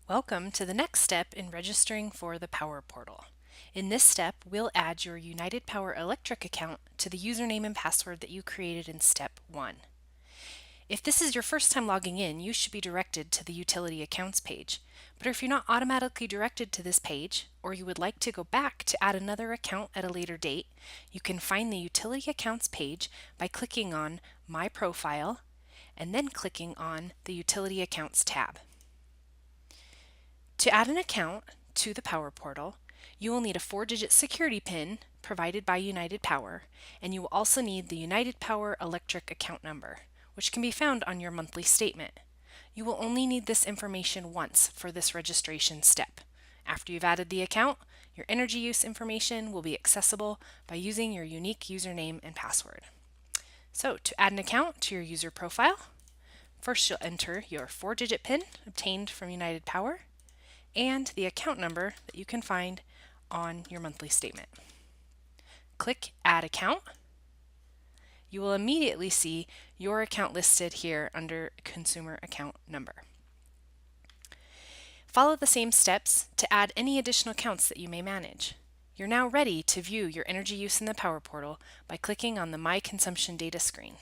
Welcome to the next step in registering for the Power Portal. In this step, we'll add your United Power Electric account to the username and password that you created in Step 1. If this is your first time logging in, you should be directed to the Utility Accounts page. But if you're not automatically directed to this page, or you would like to go back to add another account at a later date, you can find the Utility Accounts page by clicking on My Profile and then clicking on the Utility Accounts tab. To add an account to the Power Portal, you will need a 4-digit security PIN provided by United Power, and you will also need the United Power Electric account number, which can be found on your monthly statement. You will only need this information once for this registration step. After you've added the account, your energy use information will be accessible by using your unique username and password. So to add an account to your user profile, first you'll enter your 4-digit PIN obtained from United Power and the account number that you can find on your monthly statement. Click Add Account. You will immediately see your account listed here under Consumer Account Number. Follow the same steps to add any additional accounts that you may manage. You're now ready to view your energy use in the Power Portal by clicking on the My Consumption Data screen.